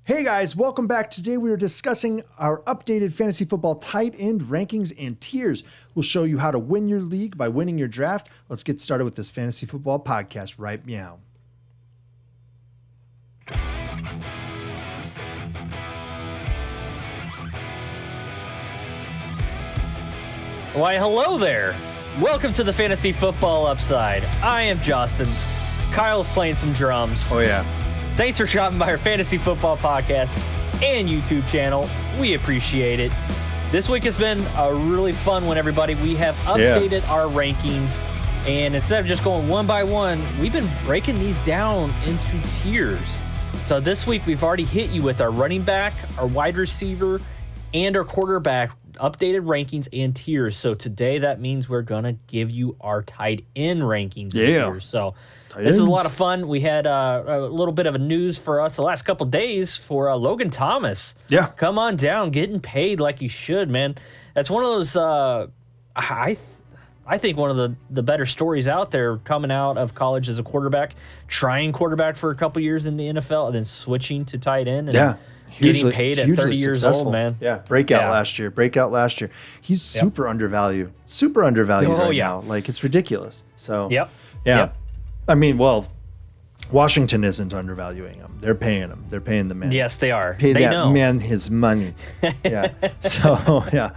Hey guys, welcome back. Today we are discussing our updated fantasy football tight end rankings and tiers. We'll show you how to win your league by winning your draft. Let's get started with this fantasy football podcast right meow. Why, hello there. Welcome to the Fantasy Football Upside. I am Justin. Kyle's playing some drums. Oh yeah. Thanks for dropping by our Fantasy Football Podcast and YouTube channel. We appreciate it. This week has been a really fun one, everybody. We have updated our rankings, and instead of just going one by one, we've been breaking these down into tiers. So this week, we've already hit you with our running back, our wide receiver, and our quarterback updated rankings and tiers. So today, that means we're going to give you our tight end rankings and tiers. So this is a lot of fun. We had a little bit of a news for us the last couple of days for Logan Thomas. Yeah. Come on down, getting paid like you should, man. That's one of those, I think one of the better stories out there coming out of college as a quarterback, trying quarterback for a couple years in the NFL and then switching to tight end. And getting paid at 30 years old, man. Yeah, breakout last year. He's super undervalued. Now. Like, it's ridiculous. So, yeah. I mean, well, Washington isn't undervaluing him. They're paying him. They're paying the man. Yes, they are. Pay that man his money. Yeah. So, yeah.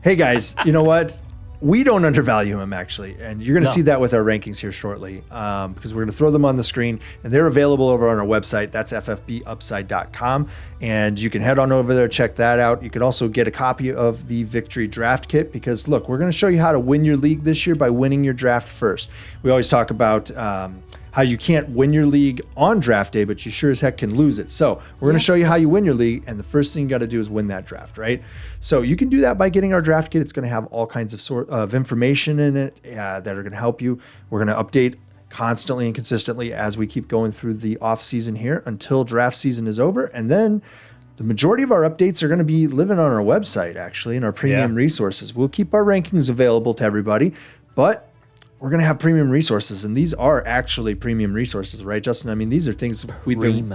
Hey, guys, you know what? We don't undervalue him, actually, and you're going to see that with our rankings here shortly because we're going to throw them on the screen, and they're available over on our website. That's ffbupside.com, and you can head on over there, check that out. You can also get a copy of the Victory Draft Kit because, look, we're going to show you how to win your league this year by winning your draft first. We always talk about how you can't win your league on draft day, but you sure as heck can lose it. So we're going to show you how you win your league, and the first thing you got to do is win that draft, right? So you can do that by getting our draft kit. It's going to have all kinds of information in it that are going to help you. We're going to update constantly and consistently as we keep going through the off season here until draft season is over, and then the majority of our updates are going to be living on our website, actually, in our premium resources. We'll keep our rankings available to everybody, but we're going to have premium resources, and these are actually premium resources, right, Justin? I mean, these are things we've been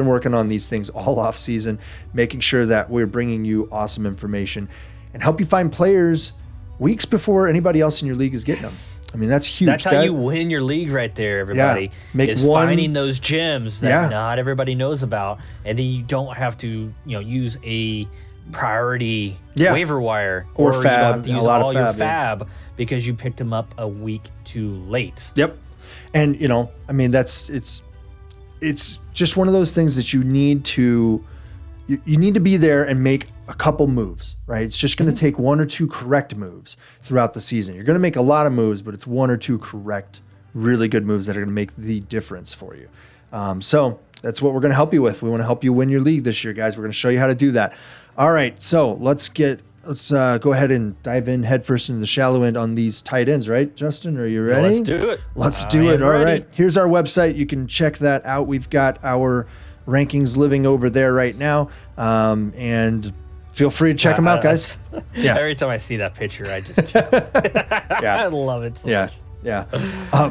working on these things all off season, making sure that we're bringing you awesome information and help you find players weeks before anybody else in your league is getting them. I mean, that's huge. That's how you win your league right there, everybody. Finding those gems that not everybody knows about, and then you don't have to, use a priority waiver wire or fab, you don't have to use all your fab because you picked them up a week too late. Yep. And I mean, it's just one of those things that you need to be there and make a couple moves, right? It's just going to take one or two correct moves throughout the season. You're going to make a lot of moves, but it's one or two correct, really good moves that are going to make the difference for you. So that's what we're going to help you with. We want to help you win your league this year, guys. We're going to show you how to do that. All right, so let's go ahead and dive in headfirst into the shallow end on these tight ends, right, Justin? Are you ready? Let's do it. Let's do it. All right. Here's our website. You can check that out. We've got our rankings living over there right now, and feel free to check them out, guys. Every time I see that picture, I just I love it so much. Yeah.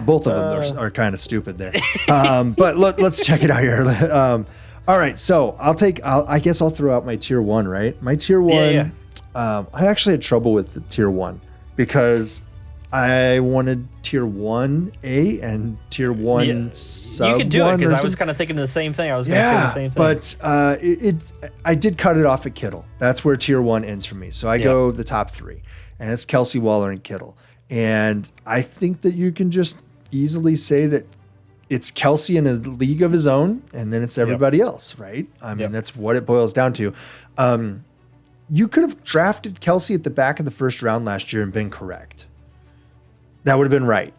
Both of them are kind of stupid there. But let's check it out here. All right, so I guess I'll throw out my tier one, right? My tier one, I actually had trouble with the tier one because I wanted tier 1A and tier 1 sub. You could do it because I was kind of thinking the same thing. I was going to say the same thing. But I did cut it off at Kittle. That's where tier 1 ends for me. So I go the top three, and it's Kelsey, Waller, and Kittle. And I think that you can just easily say that it's Kelsey in a league of his own, and then it's everybody else, right? I mean, that's what it boils down to. You could have drafted Kelsey at the back of the first round last year and been correct. That would have been right.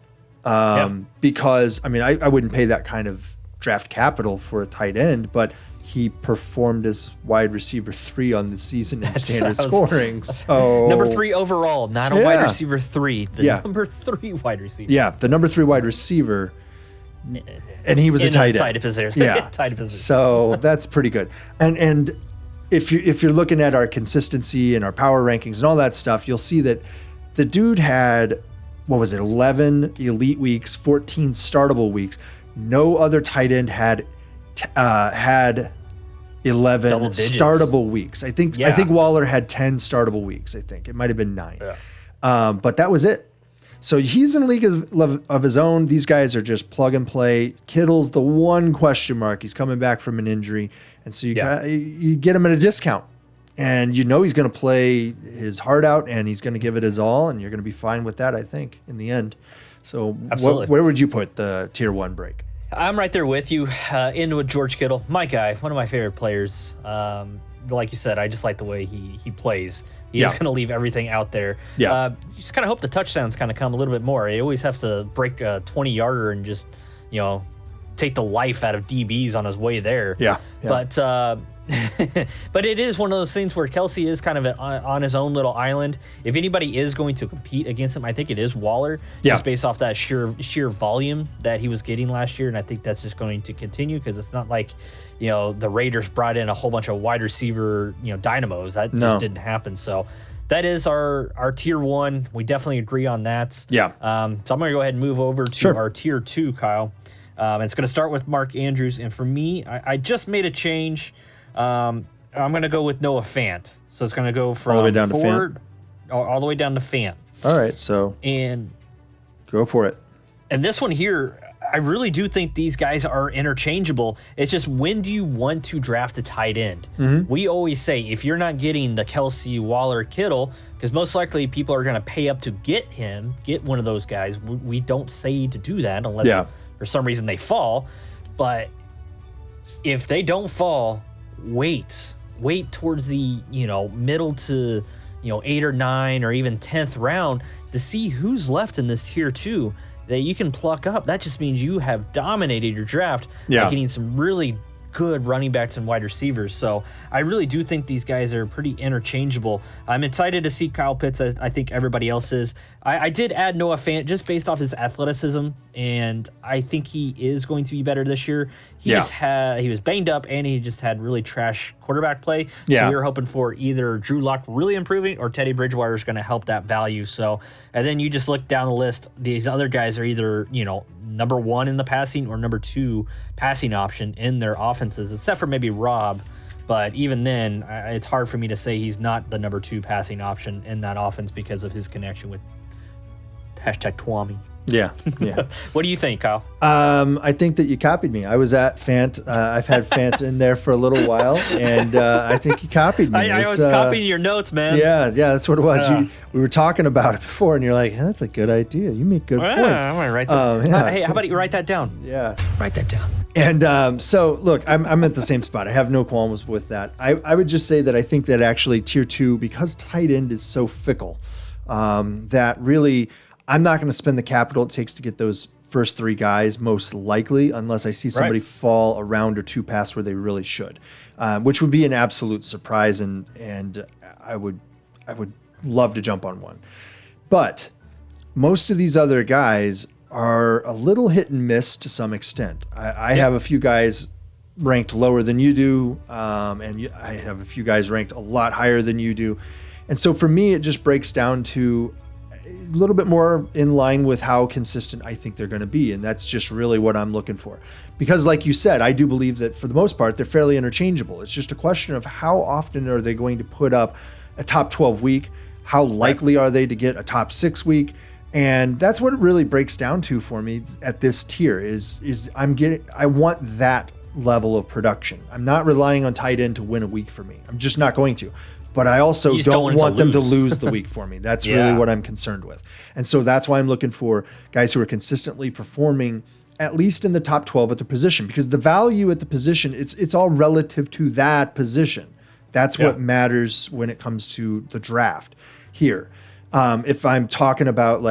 Because, I mean, I wouldn't pay that kind of draft capital for a tight end, but he performed as wide receiver 3 on the season in standard scoring. So number 3 overall, not a wide receiver 3. The number 3 wide receiver. Yeah, the number 3 wide receiver. And he was a tight end. Tight position. So that's pretty good. And if you're looking at our consistency and our power rankings and all that stuff, you'll see that the dude had, 11 elite weeks, 14 startable weeks. No other tight end had 11 Double digits. startable weeks. I think Waller had 10 startable weeks. I think it might have been 9. Yeah. But that was it. So he's in a league of his own. These guys are just plug and play. Kittle's the one question mark. He's coming back from an injury. And so you get him at a discount. And you know he's going to play his heart out and he's going to give it his all. And you're going to be fine with that, I think, in the end. So where would you put the tier 1 break? I'm right there with you. Into a George Kittle, my guy, one of my favorite players. Like you said, I just like the way he plays. He's going to leave everything out there. Yeah. You just kind of hope the touchdowns kind of come a little bit more. You always have to break a 20-yarder and just, take the life out of DBs on his way there. Yeah. But but it is one of those things where Kelsey is kind of on his own little island. If anybody is going to compete against him, I think it is Waller, just based off that sheer volume that he was getting last year, and I think that's just going to continue because it's not like the Raiders brought in a whole bunch of wide receiver dynamos. That just didn't happen. So that is our tier 1. We definitely agree on that. Yeah. So I'm going to go ahead and move over to our tier 2, Kyle. And it's going to start with Mark Andrews, and for me, I just made a change. I'm going to go with Noah Fant. So it's going to go from all the way down to Fant? All the way down to Fant. All right, so go for it. And this one here, I really do think these guys are interchangeable. It's just, when do you want to draft a tight end? Mm-hmm. We always say, if you're not getting the Kelsey, Waller, Kittle, because most likely people are going to pay up to get one of those guys. We don't say to do that unless for some reason they fall. But if they don't fall, wait towards the middle to 8 or 9 or even 10th round to see who's left in this tier 2 that you can pluck up. That just means you have dominated your draft by getting some really good running backs and wide receivers. So I really do think these guys are pretty interchangeable. I'm excited to see Kyle Pitts. I think everybody else is. I did add Noah Fant just based off his athleticism, and I think he is going to be better this year. He was banged up, and he just had really trash quarterback play. So we were hoping for either Drew Lock really improving or Teddy Bridgewater is going to help that value. So, and then you just look down the list. These other guys are either, number 1 in the passing or number 2 passing option in their offenses, except for maybe Rob. But even then, it's hard for me to say he's not the number 2 passing option in that offense because of his connection with #Twami. Yeah. What do you think, Kyle? I think that you copied me. I was at Fant. I've had Fant in there for a little while, and I think you copied me. I was copying your notes, man. Yeah, that's what it was. We were talking about it before, and you're like, that's a good idea. You make good points. I'm going to write that. Hey, how about you write that down? Yeah. Write that down. And so, look, I'm at the same spot. I have no qualms with that. I would just say that I think that actually tier 2, because tight end is so fickle, that really I'm not going to spend the capital it takes to get those first 3 guys, most likely, unless I see somebody fall a round or 2 past where they really should, which would be an absolute surprise, and I would love to jump on one. But most of these other guys are a little hit and miss to some extent. I have a few guys ranked lower than you do, and I have a few guys ranked a lot higher than you do. And so for me, it just breaks down to a little bit more in line with how consistent I think they're going to be. And that's just really what I'm looking for. Because like you said, I do believe that for the most part, they're fairly interchangeable. It's just a question of how often are they going to put up a top 12 week? How likely are they to get a top 6 week? And that's what it really breaks down to for me at this tier is I want that level of production. I'm not relying on tight end to win a week for me. I'm just not going to. But I also don't want them to lose the week for me. That's really what I'm concerned with. And so that's why I'm looking for guys who are consistently performing at least in the top 12 at the position, because the value at the position, it's all relative to that position. That's what matters when it comes to the draft here. If I'm talking about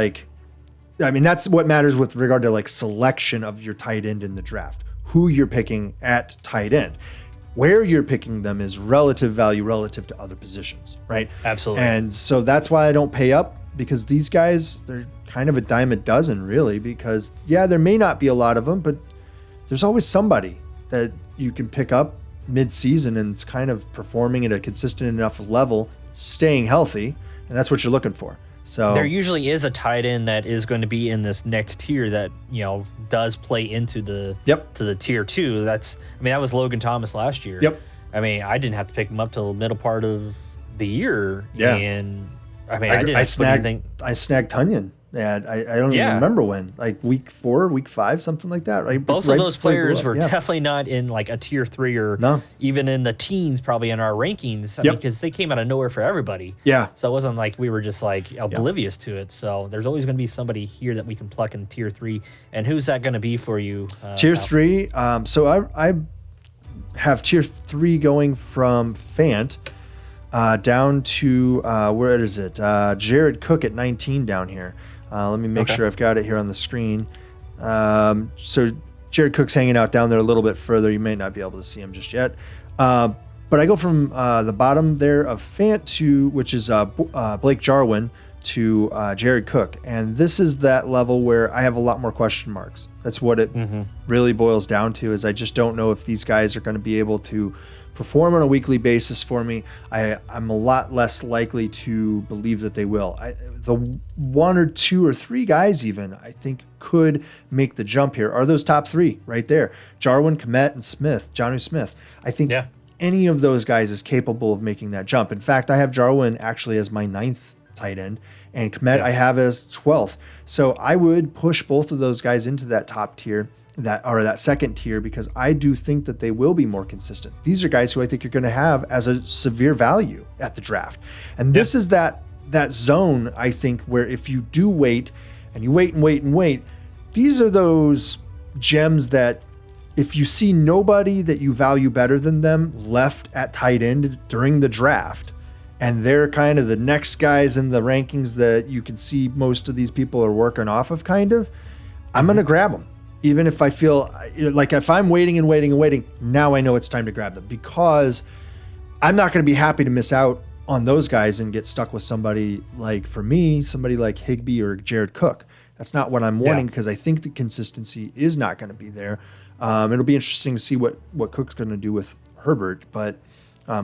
that's what matters with regard to selection of your tight end in the draft, who you're picking at tight end. Where you're picking them is relative value relative to other positions, right? Absolutely. And so that's why I don't pay up, because these guys, they're kind of a dime a dozen, really, because, there may not be a lot of them, but there's always somebody that you can pick up mid-season and it's kind of performing at a consistent enough level, staying healthy, and that's what you're looking for. So there usually is a tight end that is going to be in this next tier that does play into the to the tier 2. That was Logan Thomas last year. Yep. I mean, I didn't have to pick him up till the middle part of the year. Yeah. And I mean, I didn't I snagged snagged Tunyon. Yeah, I don't even remember when, like week 4, week 5, something like that, right? Both of those players were definitely not in like a tier 3 or even in the teens, probably in our rankings. I mean, because they came out of nowhere for everybody. Yeah. So it wasn't like we were just like oblivious to it. So there's always going to be somebody here that we can pluck in tier 3. And who's that going to be for you? Tier 3. So I have tier 3 going from Fant down to where is it? Jared Cook at 19 down here. Let me make sure I've got it here on the screen. So Jared Cook's hanging out down there a little bit further. You may not be able to see him just yet. But I go from the bottom there of Fant to, which is Blake Jarwin, to Jared Cook. And this is that level where I have a lot more question marks. That's what it really boils down to, is I just don't know if these guys are going to be able to perform on a weekly basis for me. I'm a lot less likely to believe that they will. The 1 or 2 or 3 guys even, I think, could make the jump here are those top 3 right there. Jarwin, Comet, and Jonnu Smith. I think any of those guys is capable of making that jump. In fact, I have Jarwin actually as my 9th tight end, and Comet I have as 12th. So I would push both of those guys into that top tier, that second tier, because I do think that they will be more consistent. These are guys who I think you're going to have as a severe value at the draft. And this is that zone, I think, where if you do wait and you wait and wait and wait, these are those gems that if you see nobody that you value better than them left at tight end during the draft, and they're kind of the next guys in the rankings that you can see most of these people are working off of, I'm going to grab them. Even if I feel like if I'm waiting and waiting and waiting, now I know it's time to grab them, because I'm not going to be happy to miss out on those guys and get stuck with somebody like, for me, somebody like Higbee or Jared Cook. That's not what I'm wanting, because I think the consistency is not going to be there. It'll be interesting to see what Cook's going to do with Herbert, but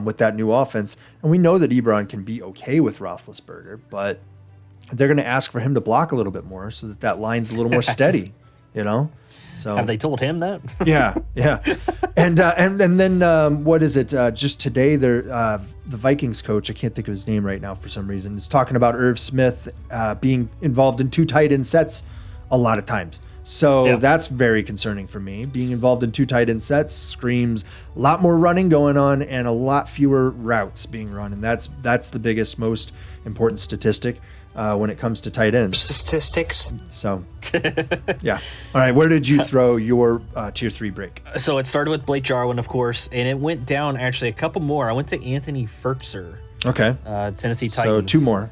with that new offense. And we know that Ebron can be okay with Roethlisberger, but they're going to ask for him to block a little bit more so that line's a little more steady, So have they told him that? yeah. And then what is it? Just today, the Vikings coach, I can't think of his name right now for some reason, is talking about Irv Smith being involved in 2 tight end sets a lot of times. So that's very concerning for me. Being involved in 2 tight end sets screams a lot more running going on and a lot fewer routes being run. And that's the biggest, most important statistic when it comes to tight ends. Statistics. So, yeah. All right, where did you throw your tier 3 break? So it started with Blake Jarwin, of course, and it went down actually a couple more. I went to Anthony Fertzer. Okay. Tennessee Titans. So 2 more.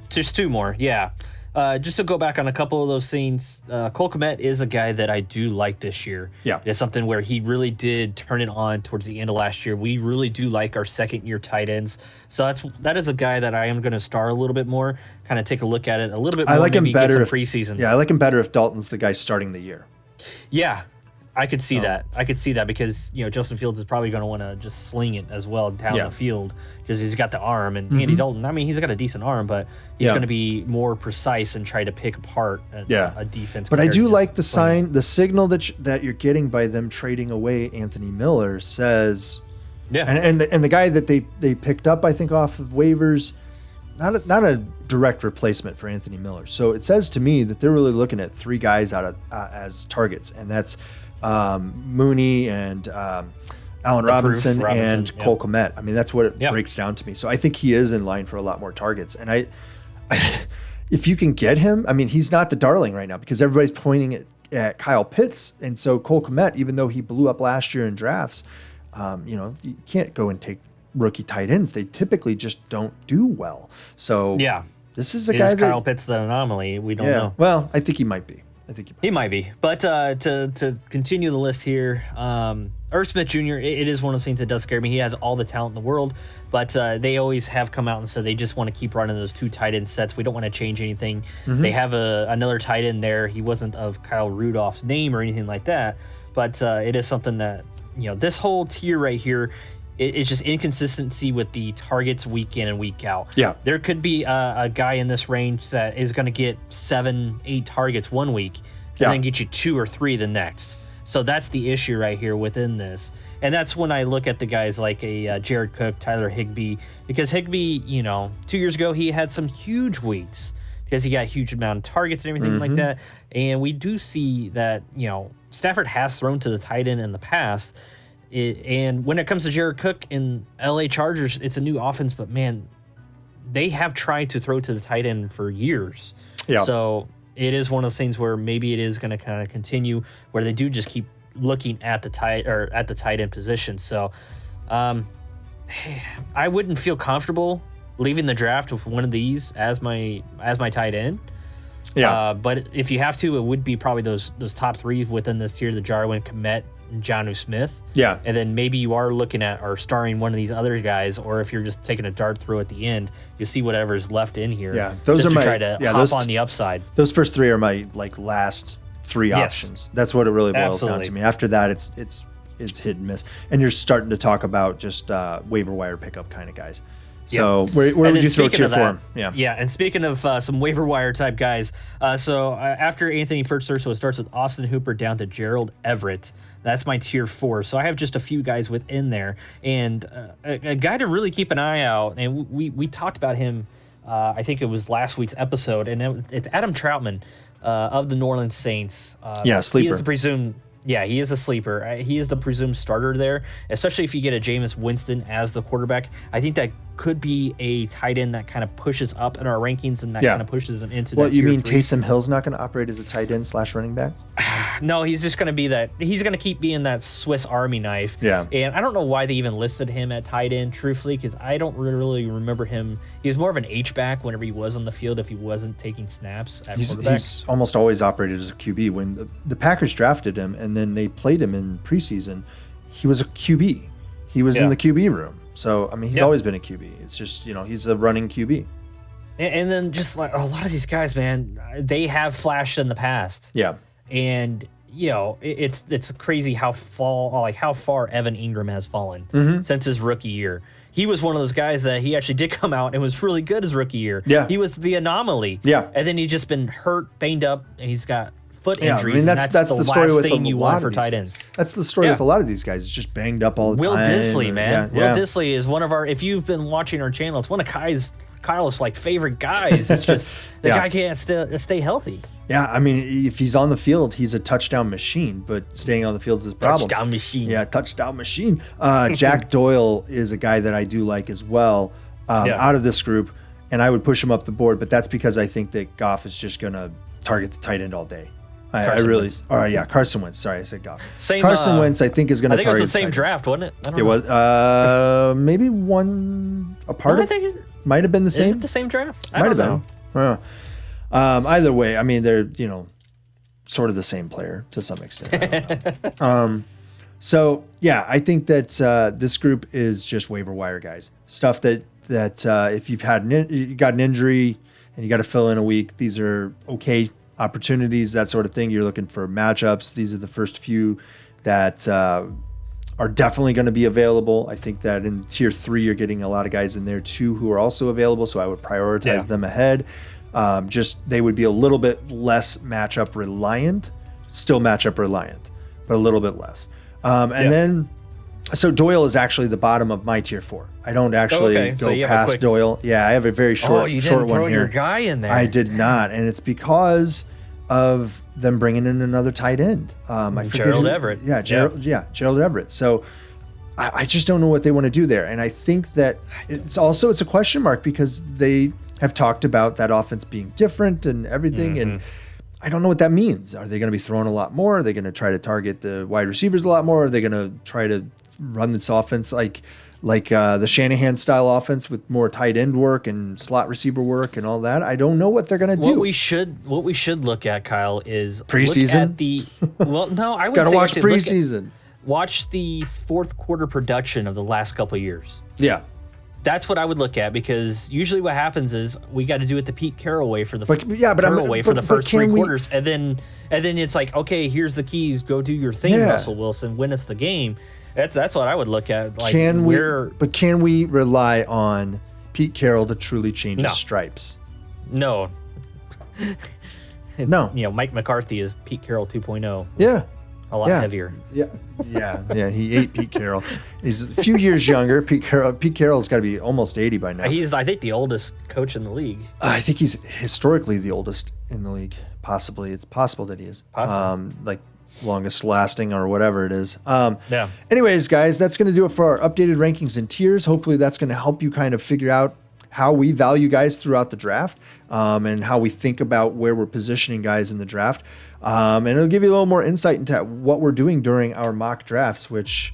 Just 2 more, yeah. Just to go back on a couple of those scenes, Cole Komet is a guy that I do like this year. Yeah. It's something where he really did turn it on towards the end of last year. We really do like our second-year tight ends. So that is a guy that I am going to star a little bit more, kind of take a look at it a little bit more. I like him better if preseason. Yeah, I like him better if Dalton's the guy starting the year. Yeah. I could see that. I could see that because, Justin Fields is probably going to want to just sling it as well down the field because he's got the arm. And Andy Dalton, I mean, he's got a decent arm, but he's going to be more precise and try to pick apart a defense. But I do like the signal that you're getting by them trading away Anthony Miller says, and the guy that they picked up, I think, off of waivers, not a direct replacement for Anthony Miller. So it says to me that they're really looking at 3 guys out of as targets, and that's Mooney and Allen Robinson and Cole Komet. I mean, that's what it breaks down to me. So I think he is in line for a lot more targets. And I if you can get him, I mean, he's not the darling right now because everybody's pointing at Kyle Pitts. And so Cole Komet, even though he blew up last year in drafts, you can't go and take rookie tight ends. They typically just don't do well. So this is a guy that Kyle Pitts the anomaly. We don't know. Well, I think he might be. He might be. But to continue the list here, Irv Smith Jr., it is one of those things that does scare me. He has all the talent in the world, but they always have come out and said they just want to keep running those 2 tight end sets. We don't want to change anything. They have another tight end there. He wasn't of Kyle Rudolph's name or anything like that, but it is something that, this whole tier right here, it's just inconsistency with the targets week in and week out. Yeah. There could be a guy in this range that is going to get 7-8 targets one week and then get you 2 or 3 the next. So that's the issue right here within this. And that's when I look at the guys like a Jared Cook, Tyler Higbee, because Higbee, 2 years ago, he had some huge weeks because he got a huge amount of targets and everything like that. And we do see that, Stafford has thrown to the tight end in the past. And when it comes to Jared Cook in LA Chargers, it's a new offense, but man, they have tried to throw to the tight end for years. Yeah. So it is one of those things where maybe it is going to kind of continue where they do just keep looking at the tight end position. So I wouldn't feel comfortable leaving the draft with one of these as my tight end. Yeah. But if you have to, it would be probably those top three within this tier: the Jarwin, Comet, and Jonnu Smith. Yeah. And then maybe you are looking at or starring one of these other guys, or if you're just taking a dart throw at the end, you see whatever's left in here. Yeah. Those just are to try to hop on the upside. Those first three are my last three options. That's what it really boils down to me. After that, it's hit and miss, and you're starting to talk about just waiver wire pickup kind of guys. So where would you throw tier 4? Yeah, and speaking of some waiver wire type guys, after Anthony Firkser, so it starts with Austin Hooper down to Gerald Everett. That's my tier 4. So I have just a few guys within there, and a guy to really keep an eye out. And we talked about him. I think it was last week's episode, and it's Adam Troutman of the New Orleans Saints. Sleeper. He is the presumed. Yeah, he is a sleeper. He is the presumed starter there, especially if you get a Jameis Winston as the quarterback. I think that could be a tight end that kind of pushes up in our rankings and that kind of pushes him into that you mean 3. Taysom Hill's not going to operate as a tight end / running back? No, he's just going to be that. He's going to keep being that Swiss Army knife. Yeah. And I don't know why they even listed him at tight end, truthfully, because I don't really remember him. He was more of an H-back whenever he was on the field if he wasn't taking snaps at quarterback. He's almost always operated as a QB. When the Packers drafted him and then they played him in preseason, he was a QB. He was in the QB room. So, I mean, he's always been a QB. It's just, he's a running QB. And then just like a lot of these guys, man, they have flashed in the past. Yeah. And, it's crazy how far Evan Ingram has fallen since his rookie year. He was one of those guys that he actually did come out and was really good his rookie year. Yeah. He was the anomaly. Yeah. And then he's just been hurt, banged up, and he's got foot injuries. I mean, that's the story with thing you want for tight ends. That's the story with a lot of these guys. It's just banged up all the time. Will Dissly, man. Will Dissly is one of our. If you've been watching our channel, it's one of Kyle's favorite guys. It's just the guy can't stay healthy. Yeah, I mean, if he's on the field, he's a touchdown machine. But staying on the field is his problem. Touchdown machine. Yeah, touchdown machine. Jack Doyle is a guy that I do like as well out of this group, and I would push him up the board. But that's because I think that Goff is just going to target the tight end all day. Carson Wentz. Sorry, I said Goff. Carson Wentz, I think, is going to target. I think it was the same draft, wasn't it? I don't know. Was maybe one a part of. I think it might have been the same. Is it the same draft? Might have been. Either way, I mean, they're sort of the same player to some extent. I don't know. So yeah, I think that this group is just waiver wire guys. Stuff that if you've had you got an injury and you got to fill in a week, these are okay opportunities, that sort of thing. You're looking for matchups. These are the first few that are definitely going to be available. I think that in tier 3, you're getting a lot of guys in there too who are also available. So I would prioritize them ahead. Just they would be a little bit less matchup reliant, still matchup reliant, but a little bit less. Then, so Doyle is actually the bottom of my tier 4. I don't actually go past Doyle. Yeah, I have a very short one here. You didn't throw your guy in there. I did not, and it's because of them bringing in another tight end. Gerald Everett. Yeah, Gerald Everett. So I just don't know what they want to do there, and I think that it's a question mark because they have talked about that offense being different and everything, and I don't know what that means. Are they going to be throwing a lot more? Are they going to try to target the wide receivers a lot more? Are they going to try to run this offense like the Shanahan style offense with more tight end work and slot receiver work and all that? I don't know what they're going to do. What we should look at, Kyle, is preseason. I would gotta watch preseason. Watch the fourth quarter production of the last couple of years. Yeah. That's what I would look at, because usually what happens is we got to do it the Pete Carroll way for the for the first 3 quarters, and then it's like, okay, here's the keys, go do your thing, Russell Wilson, win us the game. That's what I would look at. Like, can we rely on Pete Carroll to truly change his stripes? No. No. Mike McCarthy is Pete Carroll 2.0. Yeah. a lot heavier. Yeah. He ate Pete Carroll. He's a few years younger. Pete Carroll's got to be almost 80 by now. He's, I think, the oldest coach in the league. I think he's historically the oldest in the league. Possibly, it's possible that he is. Like longest lasting or whatever it is. Anyways, guys, that's going to do it for our updated rankings and tiers. Hopefully, that's going to help you kind of figure out how we value guys throughout the draft, and how we think about where we're positioning guys in the draft. And it'll give you a little more insight into what we're doing during our mock drafts, which...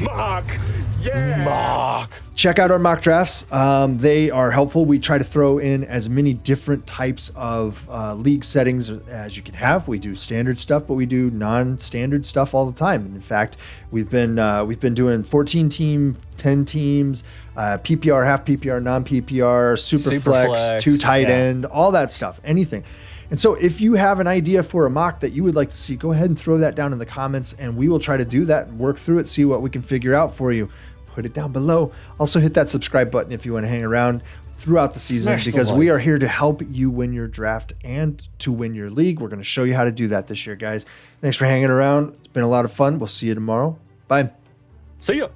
Mock. Check out our mock drafts. They are helpful. We try to throw in as many different types of league settings as you can have. We do standard stuff, but we do non-standard stuff all the time. And in fact, we've been doing 14 team, 10 teams, PPR, half PPR, non-PPR, super flex, 2 tight end, all that stuff, anything. And so if you have an idea for a mock that you would like to see, go ahead and throw that down in the comments, and we will try to do that and work through it, see what we can figure out for you. Put it down below. Also hit that subscribe button if you want to hang around throughout the season, because we are here to help you win your draft and to win your league. We're going to show you how to do that this year, guys. Thanks for hanging around. It's been a lot of fun. We'll see you tomorrow. Bye. See ya.